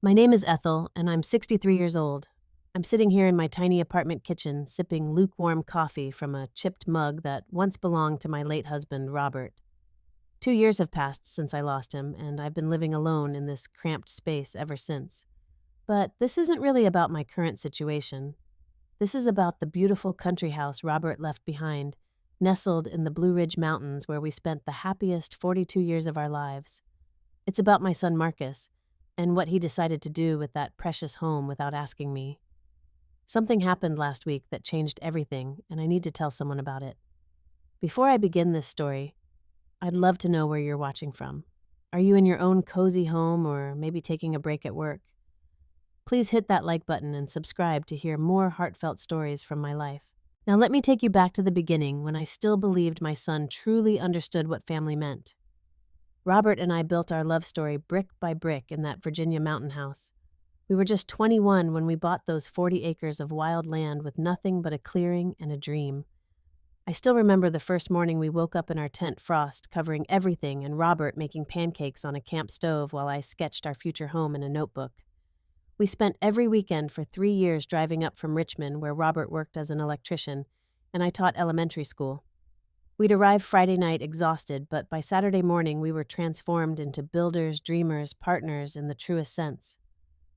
My name is Ethel, and I'm 63 years old. I'm sitting here in my tiny apartment kitchen, sipping lukewarm coffee from a chipped mug that once belonged to my late husband, Robert. 2 years have passed since I lost him, and I've been living alone in this cramped space ever since. But this isn't really about my current situation. This is about the beautiful country house Robert left behind, nestled in the Blue Ridge Mountains where we spent the happiest 42 years of our lives. It's about my son Marcus and what he decided to do with that precious home without asking me. Something happened last week that changed everything, and I need to tell someone about it. Before I begin this story, I'd love to know where you're watching from. Are you in your own cozy home or maybe taking a break at work? Please hit that like button and subscribe to hear more heartfelt stories from my life. Now let me take you back to the beginning when I still believed my son truly understood what family meant. Robert and I built our love story brick by brick in that Virginia mountain house. We were just 21 when we bought those 40 acres of wild land with nothing but a clearing and a dream. I still remember the first morning we woke up in our tent frost, covering everything, and Robert making pancakes on a camp stove while I sketched our future home in a notebook. We spent every weekend for 3 years driving up from Richmond, where Robert worked as an electrician, and I taught elementary school. We'd arrive Friday night exhausted, but by Saturday morning we were transformed into builders, dreamers, partners in the truest sense.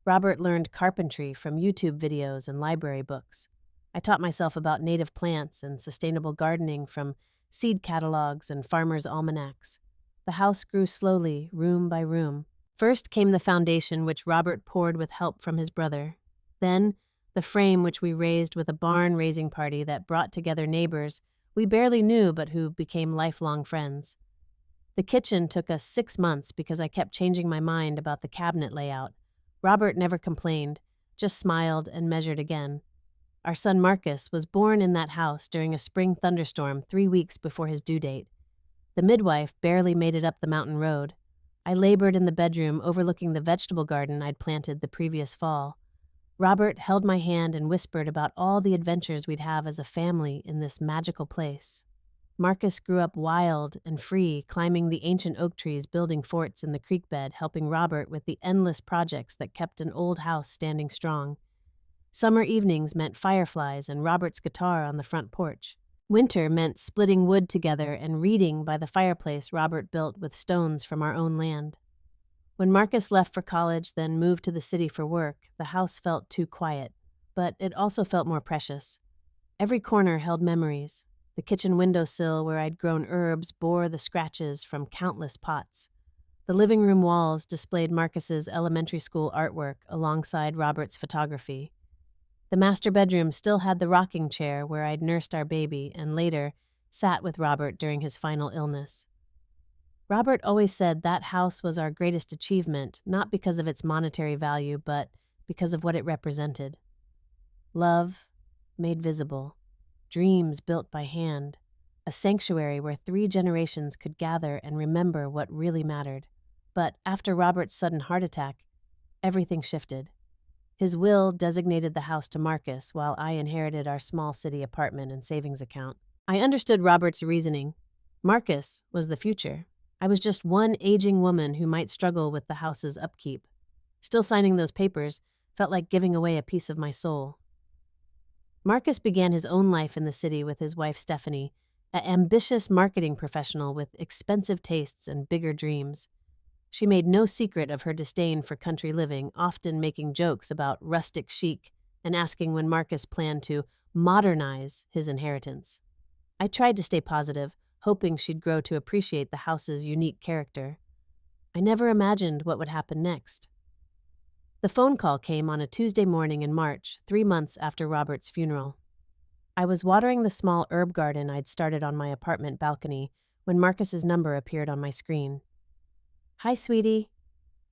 Robert learned carpentry from YouTube videos and library books. I taught myself about native plants and sustainable gardening from seed catalogs and farmers' almanacs. The house grew slowly, room by room. First came the foundation, which Robert poured with help from his brother. Then, the frame, which we raised with a barn-raising party that brought together neighbors we barely knew but who became lifelong friends. The kitchen took us 6 months because I kept changing my mind about the cabinet layout. Robert never complained, just smiled and measured again. Our son Marcus was born in that house during a spring thunderstorm 3 weeks before his due date. The midwife barely made it up the mountain road. I labored in the bedroom overlooking the vegetable garden I'd planted the previous fall. Robert held my hand and whispered about all the adventures we'd have as a family in this magical place. Marcus grew up wild and free, climbing the ancient oak trees, building forts in the creek bed, helping Robert with the endless projects that kept an old house standing strong. Summer evenings meant fireflies and Robert's guitar on the front porch. Winter meant splitting wood together and reading by the fireplace Robert built with stones from our own land. When Marcus left for college, then moved to the city for work, the house felt too quiet, but it also felt more precious. Every corner held memories. The kitchen windowsill where I'd grown herbs bore the scratches from countless pots. The living room walls displayed Marcus's elementary school artwork alongside Robert's photography. The master bedroom still had the rocking chair where I'd nursed our baby and later sat with Robert during his final illness. Robert always said that house was our greatest achievement, not because of its monetary value, but because of what it represented. Love made visible, dreams built by hand, a sanctuary where 3 generations could gather and remember what really mattered. But after Robert's sudden heart attack, everything shifted. His will designated the house to Marcus, while I inherited our small city apartment and savings account. I understood Robert's reasoning. Marcus was the future. I was just one aging woman who might struggle with the house's upkeep. Still signing those papers felt like giving away a piece of my soul. Marcus began his own life in the city with his wife Stephanie, an ambitious marketing professional with expensive tastes and bigger dreams. She made no secret of her disdain for country living, often making jokes about rustic chic and asking when Marcus planned to modernize his inheritance. I tried to stay positive, hoping she'd grow to appreciate the house's unique character. I never imagined what would happen next. The phone call came on a Tuesday morning in March, 3 months after Robert's funeral. I was watering the small herb garden I'd started on my apartment balcony when Marcus's number appeared on my screen. "Hi, sweetie,"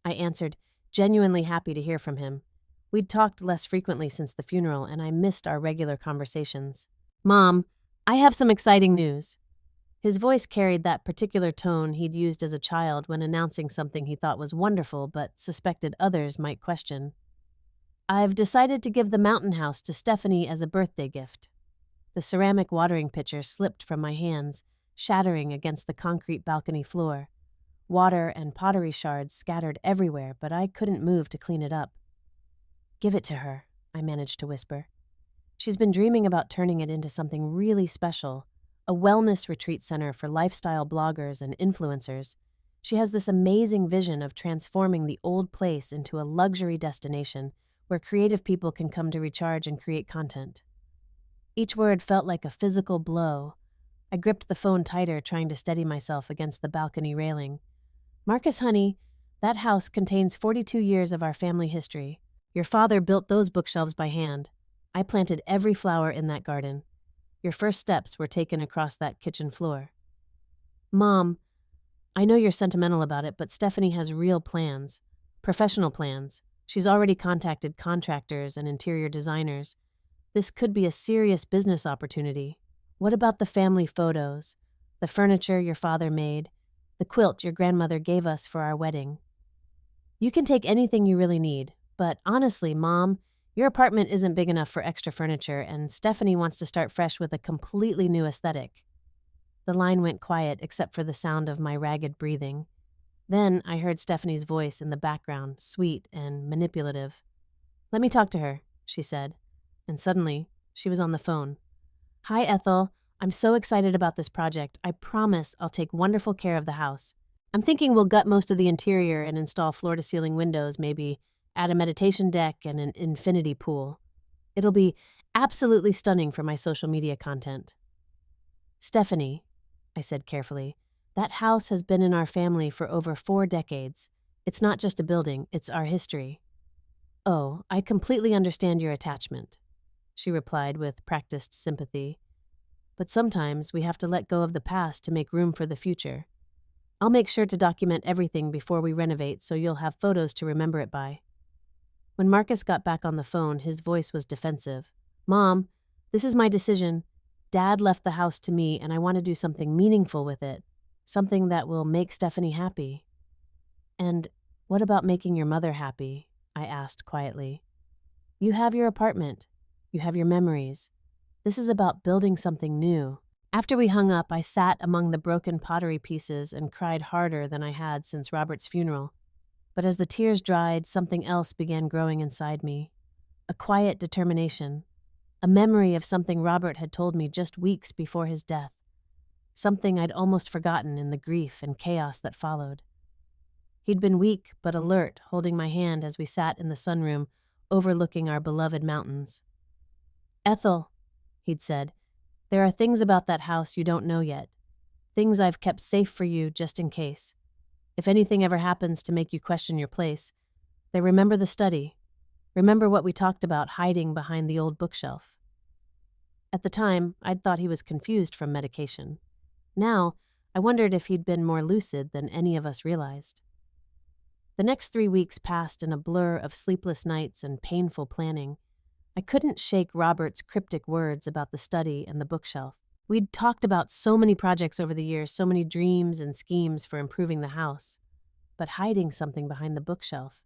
I answered, genuinely happy to hear from him. We'd talked less frequently since the funeral, and I missed our regular conversations. "Mom, I have some exciting news." His voice carried that particular tone he'd used as a child when announcing something he thought was wonderful but suspected others might question. "I've decided to give the mountain house to Stephanie as a birthday gift." The ceramic watering pitcher slipped from my hands, shattering against the concrete balcony floor. water and pottery shards scattered everywhere, but I couldn't move to clean it up. "Give it to her," I managed to whisper. "She's been dreaming about turning it into something really special, a wellness retreat center for lifestyle bloggers and influencers. She has this amazing vision of transforming the old place into a luxury destination where creative people can come to recharge and create content." Each word felt like a physical blow. I gripped the phone tighter, trying to steady myself against the balcony railing. "Marcus, honey, that house contains 42 years of our family history. Your father built those bookshelves by hand. I planted every flower in that garden. Your first steps were taken across that kitchen floor." "Mom, I know you're sentimental about it, but Stephanie has real plans. Professional plans. She's already contacted contractors and interior designers. This could be a serious business opportunity. What about the family photos, the furniture your father made, the quilt your grandmother gave us for our wedding? You can take anything you really need, but honestly, Mom, your apartment isn't big enough for extra furniture, and Stephanie wants to start fresh with a completely new aesthetic." The line went quiet except for the sound of my ragged breathing. Then I heard Stephanie's voice in the background, sweet and manipulative. "Let me talk to her," she said, and suddenly she was on the phone. "Hi, Ethel. I'm so excited about this project. I promise I'll take wonderful care of the house. I'm thinking we'll gut most of the interior and install floor-to-ceiling windows, maybe add a meditation deck and an infinity pool. It'll be absolutely stunning for my social media content." "Stephanie," I said carefully, "that house has been in our family for over 4 decades. It's not just a building, it's our history." "Oh, I completely understand your attachment," she replied with practiced sympathy. "But sometimes we have to let go of the past to make room for the future. I'll make sure to document everything before we renovate so you'll have photos to remember it by." When Marcus got back on the phone, his voice was defensive. "Mom, this is my decision. Dad left the house to me, and I want to do something meaningful with it, something that will make Stephanie happy." "And what about making your mother happy?" I asked quietly. "You have your apartment. You have your memories. This is about building something new." After we hung up, I sat among the broken pottery pieces and cried harder than I had since Robert's funeral. But as the tears dried, something else began growing inside me. A quiet determination. A memory of something Robert had told me just weeks before his death. Something I'd almost forgotten in the grief and chaos that followed. He'd been weak but alert, holding my hand as we sat in the sunroom, overlooking our beloved mountains. "Ethel," he'd said, "there are things about that house you don't know yet. Things I've kept safe for you just in case. If anything ever happens to make you question your place, then remember the study. Remember what we talked about hiding behind the old bookshelf." At the time, I'd thought he was confused from medication. Now, I wondered if he'd been more lucid than any of us realized. The next 3 weeks passed in a blur of sleepless nights and painful planning. I couldn't shake Robert's cryptic words about the study and the bookshelf. We'd talked about so many projects over the years, so many dreams and schemes for improving the house, but hiding something behind the bookshelf.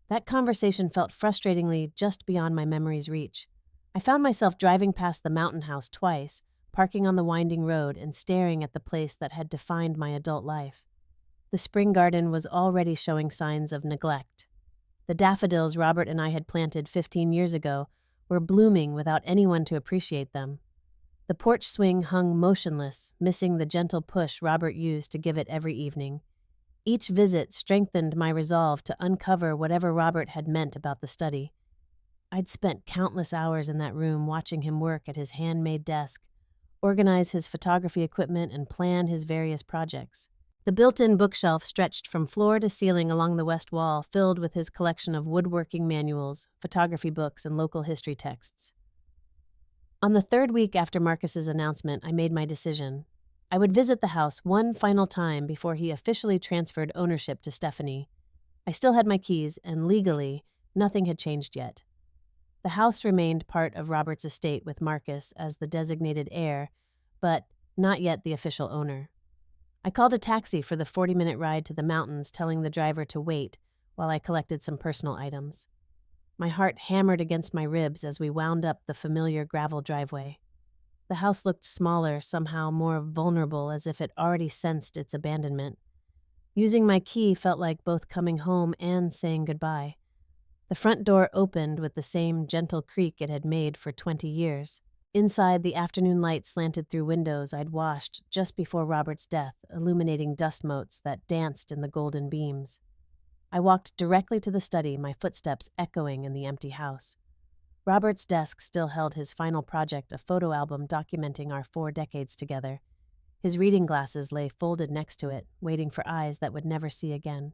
That conversation felt frustratingly just beyond my memory's reach. I found myself driving past the mountain house twice, parking on the winding road and staring at the place that had defined my adult life. The spring garden was already showing signs of neglect. The daffodils Robert and I had planted 15 years ago were blooming without anyone to appreciate them. The porch swing hung motionless, missing the gentle push Robert used to give it every evening. Each visit strengthened my resolve to uncover whatever Robert had meant about the study. I'd spent countless hours in that room watching him work at his handmade desk, organize his photography equipment, and plan his various projects. The built-in bookshelf stretched from floor to ceiling along the west wall, filled with his collection of woodworking manuals, photography books, and local history texts. On the 3rd week after Marcus's announcement, I made my decision. I would visit the house one final time before he officially transferred ownership to Stephanie. I still had my keys, and legally, nothing had changed yet. The house remained part of Robert's estate with Marcus as the designated heir, but not yet the official owner. I called a taxi for the 40-minute ride to the mountains, telling the driver to wait while I collected some personal items. My heart hammered against my ribs as we wound up the familiar gravel driveway. The house looked smaller, somehow more vulnerable, as if it already sensed its abandonment. Using my key felt like both coming home and saying goodbye. The front door opened with the same gentle creak it had made for 20 years. Inside, the afternoon light slanted through windows I'd washed just before Robert's death, illuminating dust motes that danced in the golden beams. I walked directly to the study, my footsteps echoing in the empty house. Robert's desk still held his final project, a photo album documenting our 4 decades together. His reading glasses lay folded next to it, waiting for eyes that would never see again.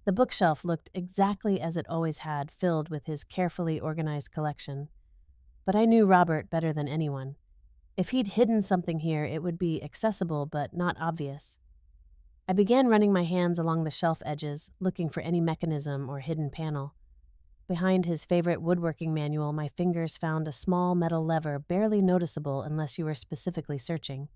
The bookshelf looked exactly as it always had, filled with his carefully organized collection. But I knew Robert better than anyone. If he'd hidden something here, it would be accessible but not obvious. I began running my hands along the shelf edges, looking for any mechanism or hidden panel. Behind his favorite woodworking manual, my fingers found a small metal lever barely noticeable unless you were specifically searching.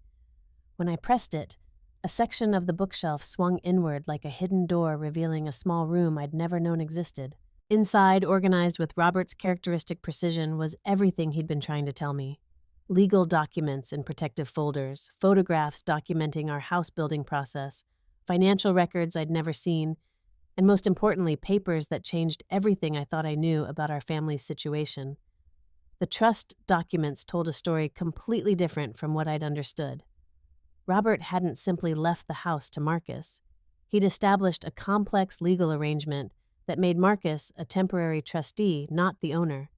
When I pressed it, a section of the bookshelf swung inward like a hidden door, revealing a small room I'd never known existed. Inside, organized with Robert's characteristic precision, was everything he'd been trying to tell me. Legal documents in protective folders, photographs documenting our house-building process, financial records I'd never seen, and most importantly, papers that changed everything I thought I knew about our family's situation. The trust documents told a story completely different from what I'd understood. Robert hadn't simply left the house to Marcus. He'd established a complex legal arrangement that made Marcus a temporary trustee, not the owner.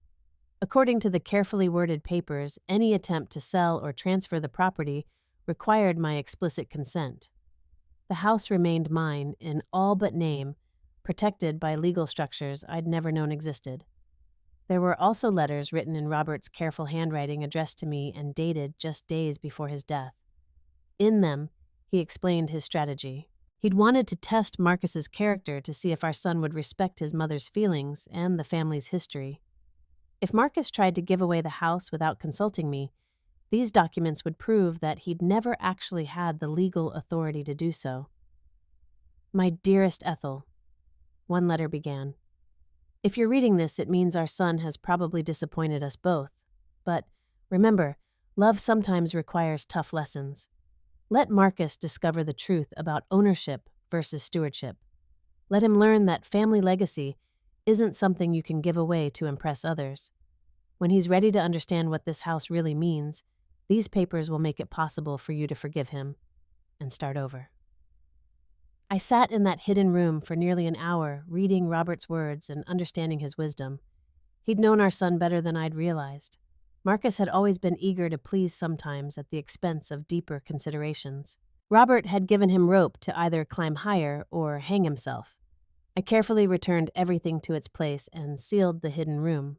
According to the carefully worded papers, any attempt to sell or transfer the property required my explicit consent. The house remained mine in all but name, protected by legal structures I'd never known existed. There were also letters written in Robert's careful handwriting addressed to me and dated just days before his death. In them, he explained his strategy. He'd wanted to test Marcus's character to see if our son would respect his mother's feelings and the family's history. If Marcus tried to give away the house without consulting me, these documents would prove that he'd never actually had the legal authority to do so. My dearest Ethel, one letter began. If you're reading this, it means our son has probably disappointed us both. But remember, love sometimes requires tough lessons. Let Marcus discover the truth about ownership versus stewardship. Let him learn that family legacy isn't something you can give away to impress others. When he's ready to understand what this house really means, these papers will make it possible for you to forgive him and start over. I sat in that hidden room for nearly an hour, reading Robert's words and understanding his wisdom. He'd known our son better than I'd realized. Marcus had always been eager to please, sometimes at the expense of deeper considerations. Robert had given him rope to either climb higher or hang himself. I carefully returned everything to its place and sealed the hidden room.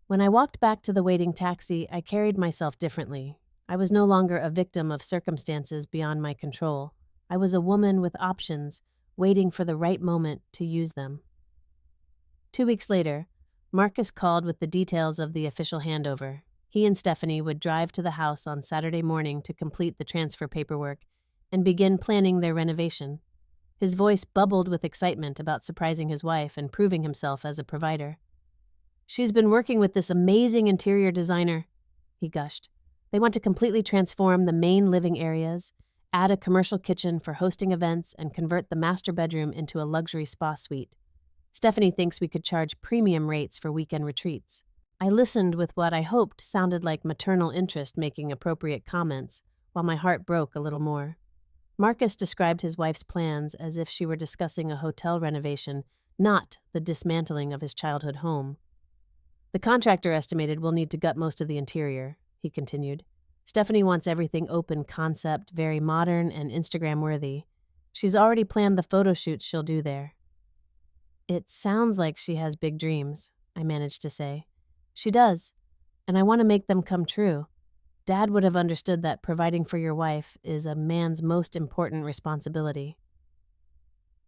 When I walked back to the waiting taxi, I carried myself differently. I was no longer a victim of circumstances beyond my control. I was a woman with options, waiting for the right moment to use them. 2 weeks later, Marcus called with the details of the official handover. He and Stephanie would drive to the house on Saturday morning to complete the transfer paperwork and begin planning their renovation. His voice bubbled with excitement about surprising his wife and proving himself as a provider. "She's been working with this amazing interior designer," he gushed. "They want to completely transform the main living areas, add a commercial kitchen for hosting events, and convert the master bedroom into a luxury spa suite. Stephanie thinks we could charge premium rates for weekend retreats." I listened with what I hoped sounded like maternal interest, making appropriate comments, while my heart broke a little more. Marcus described his wife's plans as if she were discussing a hotel renovation, not the dismantling of his childhood home. "The contractor estimated we'll need to gut most of the interior," he continued. "Stephanie wants everything open concept, very modern and Instagram-worthy. She's already planned the photo shoots she'll do there." "It sounds like she has big dreams," I managed to say. "She does, and I want to make them come true. Dad would have understood that providing for your wife is a man's most important responsibility."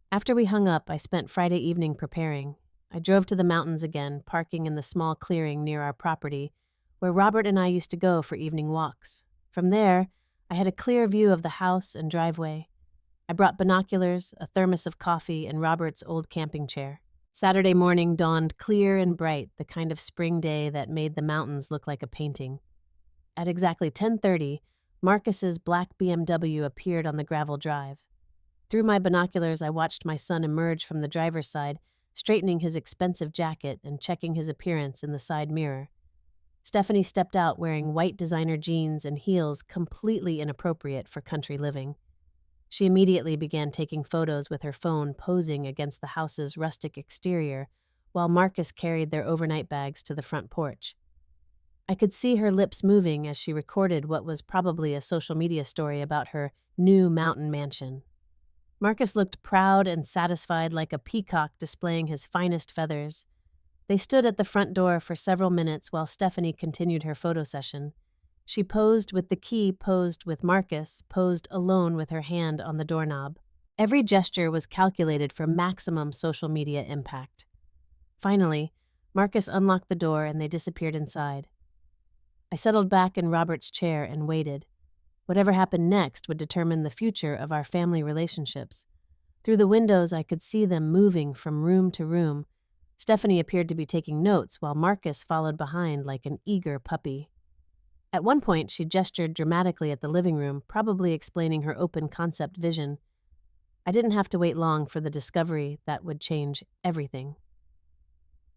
After we hung up, I spent Friday evening preparing. I drove to the mountains again, parking in the small clearing near our property, where Robert and I used to go for evening walks. From there, I had a clear view of the house and driveway. I brought binoculars, a thermos of coffee, and Robert's old camping chair. Saturday morning dawned clear and bright, the kind of spring day that made the mountains look like a painting. At exactly 10:30, Marcus's black BMW appeared on the gravel drive. Through my binoculars, I watched my son emerge from the driver's side, straightening his expensive jacket and checking his appearance in the side mirror. Stephanie stepped out wearing white designer jeans and heels completely inappropriate for country living. She immediately began taking photos with her phone, posing against the house's rustic exterior, while Marcus carried their overnight bags to the front porch. I could see her lips moving as she recorded what was probably a social media story about her new mountain mansion. Marcus looked proud and satisfied like a peacock displaying his finest feathers. They stood at the front door for several minutes while Stephanie continued her photo session. She posed with the key, posed with Marcus, posed alone with her hand on the doorknob. Every gesture was calculated for maximum social media impact. Finally, Marcus unlocked the door and they disappeared inside. I settled back in Robert's chair and waited. Whatever happened next would determine the future of our family relationships. Through the windows, I could see them moving from room to room. Stephanie appeared to be taking notes while Marcus followed behind like an eager puppy. At one point, she gestured dramatically at the living room, probably explaining her open concept vision. I didn't have to wait long for the discovery that would change everything.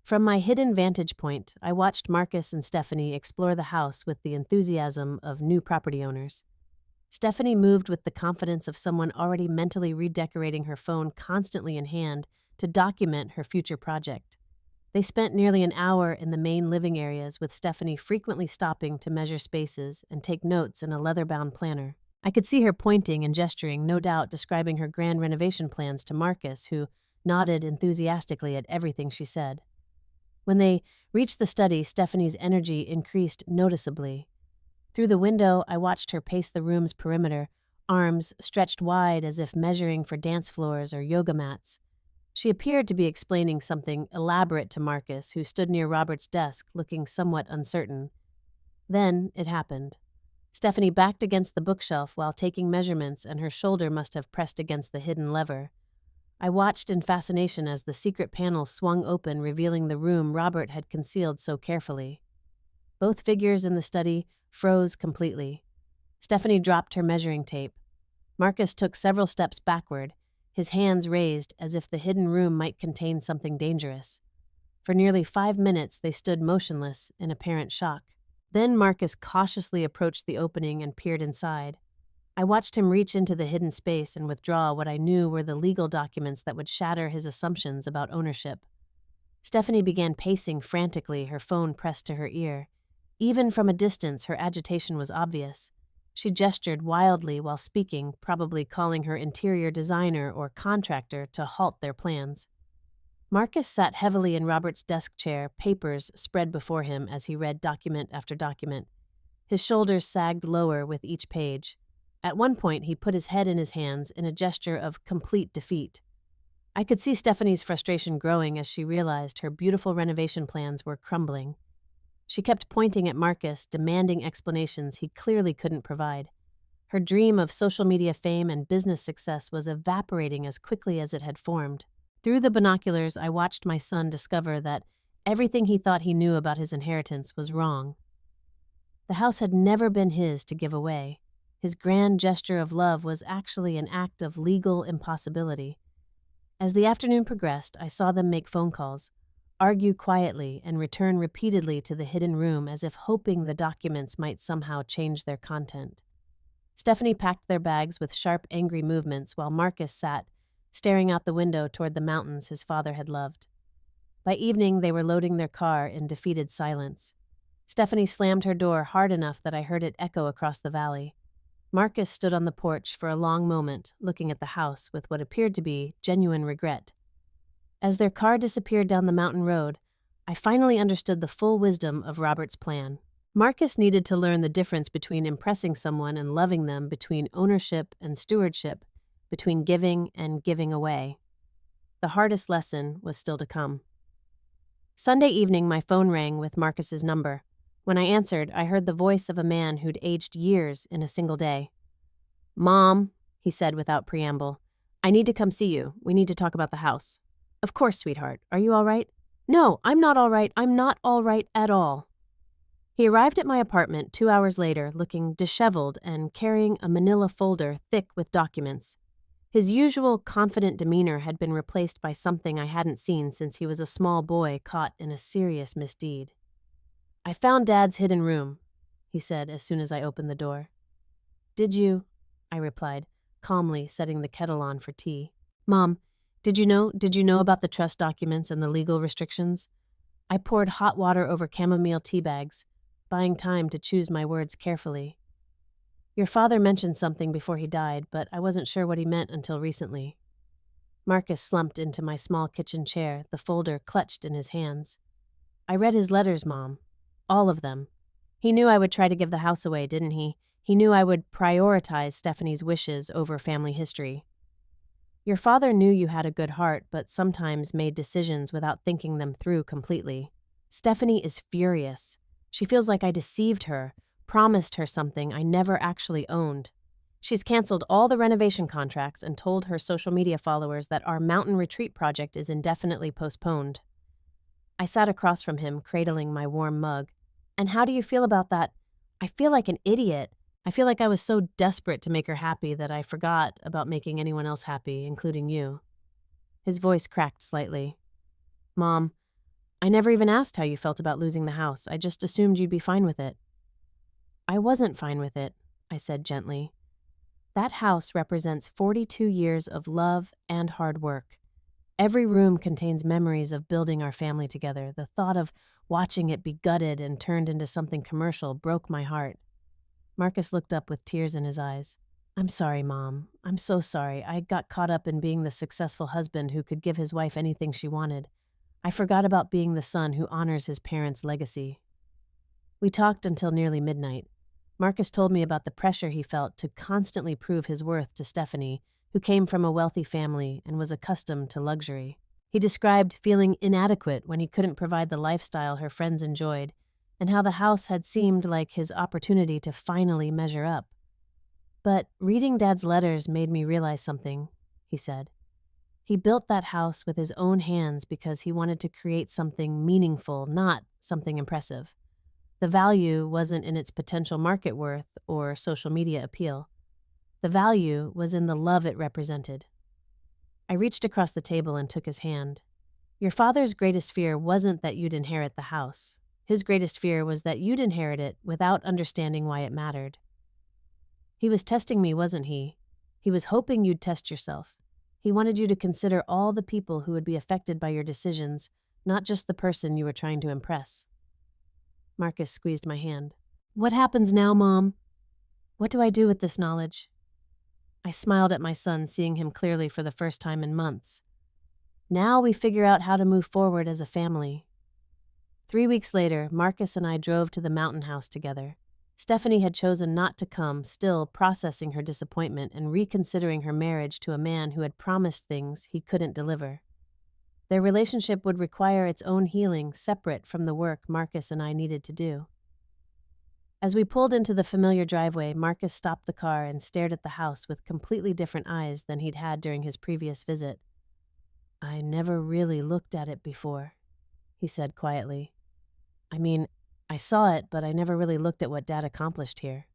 From my hidden vantage point, I watched Marcus and Stephanie explore the house with the enthusiasm of new property owners. Stephanie moved with the confidence of someone already mentally redecorating her phone constantly in hand to document her future project. They spent nearly an hour in the main living areas, with Stephanie frequently stopping to measure spaces and take notes in a leather-bound planner. I could see her pointing and gesturing, no doubt describing her grand renovation plans to Marcus, who nodded enthusiastically at everything she said. When they reached the study, Stephanie's energy increased noticeably. Through the window, I watched her pace the room's perimeter, arms stretched wide as if measuring for dance floors or yoga mats. She appeared to be explaining something elaborate to Marcus, who stood near Robert's desk, looking somewhat uncertain. Then it happened. Stephanie backed against the bookshelf while taking measurements, and her shoulder must have pressed against the hidden lever. I watched in fascination as the secret panel swung open, revealing the room Robert had concealed so carefully. Both figures in the study froze completely. Stephanie dropped her measuring tape. Marcus took several steps backward, his hands raised as if the hidden room might contain something dangerous. For nearly 5 minutes, they stood motionless in apparent shock. Then Marcus cautiously approached the opening and peered inside. I watched him reach into the hidden space and withdraw what I knew were the legal documents that would shatter his assumptions about ownership. Stephanie began pacing frantically, her phone pressed to her ear. Even from a distance, her agitation was obvious. She gestured wildly while speaking, probably calling her interior designer or contractor to halt their plans. Marcus sat heavily in Robert's desk chair, papers spread before him as he read document after document. His shoulders sagged lower with each page. At one point, he put his head in his hands in a gesture of complete defeat. I could see Stephanie's frustration growing as she realized her beautiful renovation plans were crumbling. She kept pointing at Marcus, demanding explanations he clearly couldn't provide. Her dream of social media fame and business success was evaporating as quickly as it had formed. Through the binoculars, I watched my son discover that everything he thought he knew about his inheritance was wrong. The house had never been his to give away. His grand gesture of love was actually an act of legal impossibility. As the afternoon progressed, I saw them make phone calls, argue quietly, and return repeatedly to the hidden room as if hoping the documents might somehow change their content. Stephanie packed their bags with sharp, angry movements while Marcus sat, staring out the window toward the mountains his father had loved. By evening, they were loading their car in defeated silence. Stephanie slammed her door hard enough that I heard it echo across the valley. Marcus stood on the porch for a long moment, looking at the house with what appeared to be genuine regret. As their car disappeared down the mountain road, I finally understood the full wisdom of Robert's plan. Marcus needed to learn the difference between impressing someone and loving them, between ownership and stewardship, between giving and giving away. The hardest lesson was still to come. Sunday evening, my phone rang with Marcus's number. When I answered, I heard the voice of a man who'd aged years in a single day. "Mom," he said without preamble, "I need to come see you. We need to talk about the house." "Of course, sweetheart. Are you all right?" "No, I'm not all right. I'm not all right at all." He arrived at my apartment 2 hours later, looking disheveled and carrying a manila folder thick with documents. His usual confident demeanor had been replaced by something I hadn't seen since he was a small boy caught in a serious misdeed. "I found Dad's hidden room," he said as soon as I opened the door. "Did you?" I replied, calmly setting the kettle on for tea. "Mom, did you know about the trust documents and the legal restrictions?" I poured hot water over chamomile tea bags, buying time to choose my words carefully. "Your father mentioned something before he died, but I wasn't sure what he meant until recently." Marcus slumped into my small kitchen chair, the folder clutched in his hands. "I read his letters, Mom. All of them. He knew I would try to give the house away, didn't he? He knew I would prioritize Stephanie's wishes over family history. Your father knew you had a good heart, but sometimes made decisions without thinking them through completely. Stephanie is furious. She feels like I deceived her, promised her something I never actually owned. She's canceled all the renovation contracts and told her social media followers that our mountain retreat project is indefinitely postponed." I sat across from him, cradling my warm mug. "And how do you feel about that?" "I feel like an idiot. I feel like I was so desperate to make her happy that I forgot about making anyone else happy, including you." His voice cracked slightly. "Mom, I never even asked how you felt about losing the house. I just assumed you'd be fine with it." "I wasn't fine with it," I said gently. "That house represents 42 years of love and hard work. Every room contains memories of building our family together. The thought of watching it be gutted and turned into something commercial broke my heart." Marcus looked up with tears in his eyes. "I'm sorry, Mom. I'm so sorry. I got caught up in being the successful husband who could give his wife anything she wanted. I forgot about being the son who honors his parents' legacy." We talked until nearly midnight. Marcus told me about the pressure he felt to constantly prove his worth to Stephanie, who came from a wealthy family and was accustomed to luxury. He described feeling inadequate when he couldn't provide the lifestyle her friends enjoyed, and how the house had seemed like his opportunity to finally measure up. "But reading Dad's letters made me realize something," he said. "He built that house with his own hands because he wanted to create something meaningful, not something impressive. The value wasn't in its potential market worth or social media appeal. The value was in the love it represented." I reached across the table and took his hand. "Your father's greatest fear wasn't that you'd inherit the house. His greatest fear was that you'd inherit it without understanding why it mattered. He was testing me, wasn't he? He was hoping you'd test yourself. He wanted you to consider all the people who would be affected by your decisions, not just the person you were trying to impress." Marcus squeezed my hand. "What happens now, Mom? What do I do with this knowledge?" I smiled at my son, seeing him clearly for the first time in months. "Now we figure out how to move forward as a family." 3 weeks later, Marcus and I drove to the mountain house together. Stephanie had chosen not to come, still processing her disappointment and reconsidering her marriage to a man who had promised things he couldn't deliver. Their relationship would require its own healing, separate from the work Marcus and I needed to do. As we pulled into the familiar driveway, Marcus stopped the car and stared at the house with completely different eyes than he'd had during his previous visit. "I never really looked at it before," he said quietly. "I mean, I saw it, but I never really looked at what Dad accomplished here."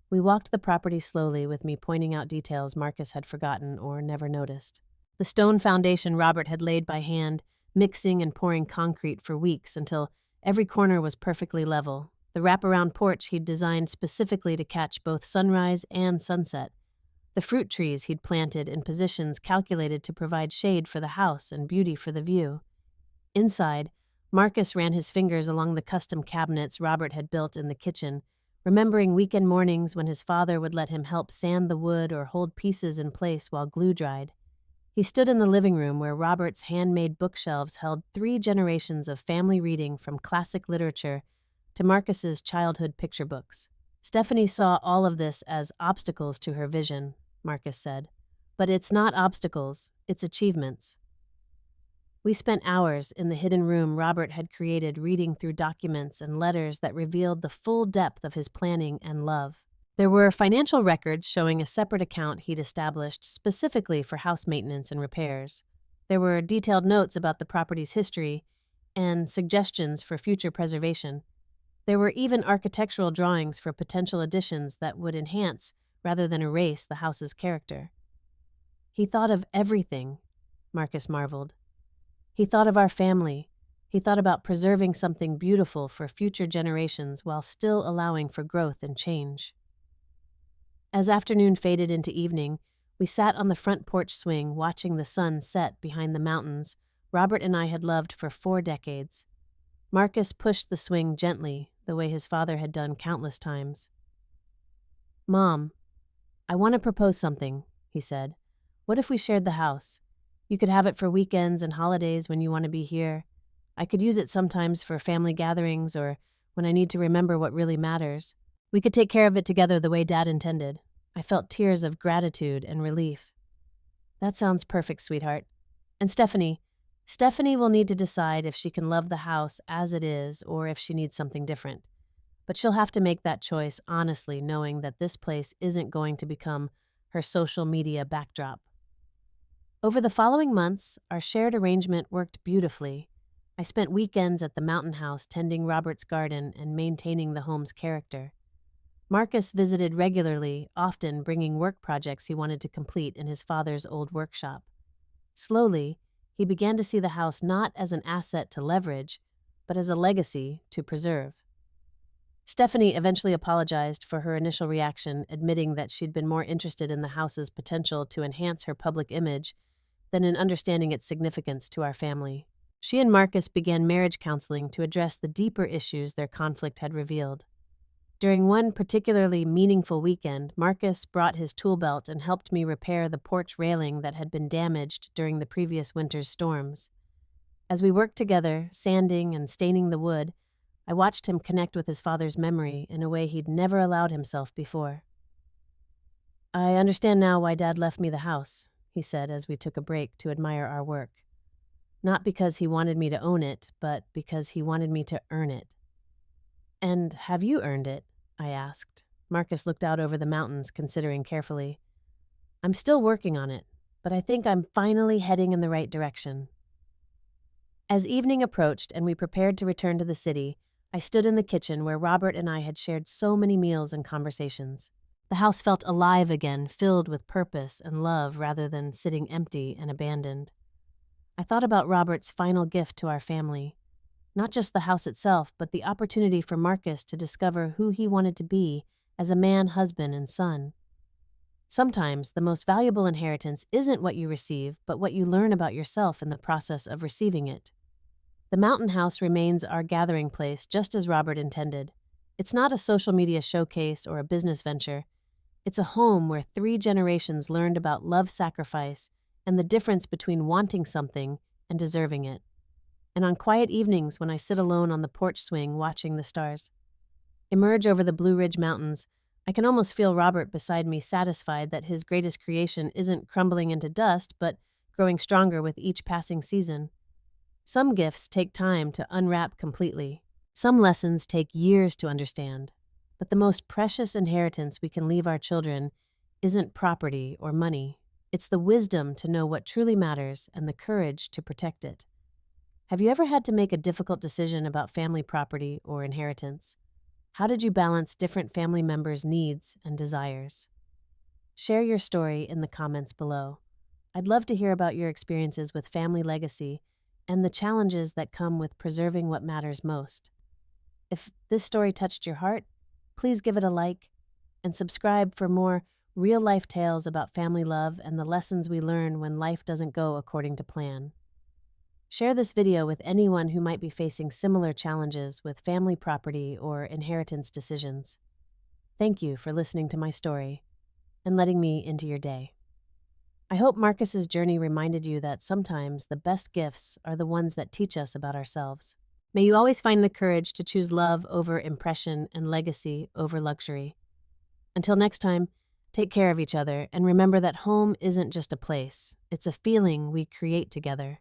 We walked the property slowly, with me pointing out details Marcus had forgotten or never noticed. The stone foundation Robert had laid by hand, mixing and pouring concrete for weeks until every corner was perfectly level. The wraparound porch he'd designed specifically to catch both sunrise and sunset. The fruit trees he'd planted in positions calculated to provide shade for the house and beauty for the view. Inside, Marcus ran his fingers along the custom cabinets Robert had built in the kitchen, remembering weekend mornings when his father would let him help sand the wood or hold pieces in place while glue dried. He stood in the living room where Robert's handmade bookshelves held 3 generations of family reading from classic literature to Marcus's childhood picture books. "Stephanie saw all of this as obstacles to her vision," Marcus said. "But it's not obstacles, it's achievements." We spent hours in the hidden room Robert had created, reading through documents and letters that revealed the full depth of his planning and love. There were financial records showing a separate account he'd established specifically for house maintenance and repairs. There were detailed notes about the property's history and suggestions for future preservation. There were even architectural drawings for potential additions that would enhance rather than erase the house's character. He thought of everything, Marcus marveled. He thought of our family. He thought about preserving something beautiful for future generations while still allowing for growth and change. As afternoon faded into evening, we sat on the front porch swing watching the sun set behind the mountains Robert and I had loved for 4 decades. Marcus pushed the swing gently, the way his father had done countless times. "Mom, I want to propose something," he said. "What if we shared the house? You could have it for weekends and holidays when you want to be here. I could use it sometimes for family gatherings or when I need to remember what really matters. We could take care of it together the way Dad intended." I felt tears of gratitude and relief. "That sounds perfect, sweetheart. And Stephanie will need to decide if she can love the house as it is or if she needs something different. But she'll have to make that choice honestly, knowing that this place isn't going to become her social media backdrop." Over the following months, our shared arrangement worked beautifully. I spent weekends at the mountain house tending Robert's garden and maintaining the home's character. Marcus visited regularly, often bringing work projects he wanted to complete in his father's old workshop. Slowly, he began to see the house not as an asset to leverage, but as a legacy to preserve. Stephanie eventually apologized for her initial reaction, admitting that she'd been more interested in the house's potential to enhance her public image than in understanding its significance to our family. She and Marcus began marriage counseling to address the deeper issues their conflict had revealed. During one particularly meaningful weekend, Marcus brought his tool belt and helped me repair the porch railing that had been damaged during the previous winter's storms. As we worked together, sanding and staining the wood, I watched him connect with his father's memory in a way he'd never allowed himself before. "I understand now why Dad left me the house," he said as we took a break to admire our work. "Not because he wanted me to own it, but because he wanted me to earn it." "And have you earned it?" I asked. Marcus looked out over the mountains, considering carefully. "I'm still working on it, but I think I'm finally heading in the right direction." As evening approached and we prepared to return to the city, I stood in the kitchen where Robert and I had shared so many meals and conversations. The house felt alive again, filled with purpose and love rather than sitting empty and abandoned. I thought about Robert's final gift to our family. Not just the house itself, but the opportunity for Marcus to discover who he wanted to be as a man, husband, and son. Sometimes the most valuable inheritance isn't what you receive, but what you learn about yourself in the process of receiving it. The mountain house remains our gathering place just as Robert intended. It's not a social media showcase or a business venture. It's a home where 3 generations learned about love sacrifice and the difference between wanting something and deserving it. And on quiet evenings when I sit alone on the porch swing watching the stars emerge over the Blue Ridge Mountains, I can almost feel Robert beside me, satisfied that his greatest creation isn't crumbling into dust, but growing stronger with each passing season. Some gifts take time to unwrap completely. Some lessons take years to understand. But the most precious inheritance we can leave our children isn't property or money. It's the wisdom to know what truly matters and the courage to protect it. Have you ever had to make a difficult decision about family property or inheritance? How did you balance different family members' needs and desires? Share your story in the comments below. I'd love to hear about your experiences with family legacy and the challenges that come with preserving what matters most. If this story touched your heart, please give it a like and subscribe for more real-life tales about family love and the lessons we learn when life doesn't go according to plan. Share this video with anyone who might be facing similar challenges with family property or inheritance decisions. Thank you for listening to my story and letting me into your day. I hope Marcus's journey reminded you that sometimes the best gifts are the ones that teach us about ourselves. May you always find the courage to choose love over impression and legacy over luxury. Until next time, take care of each other and remember that home isn't just a place, it's a feeling we create together.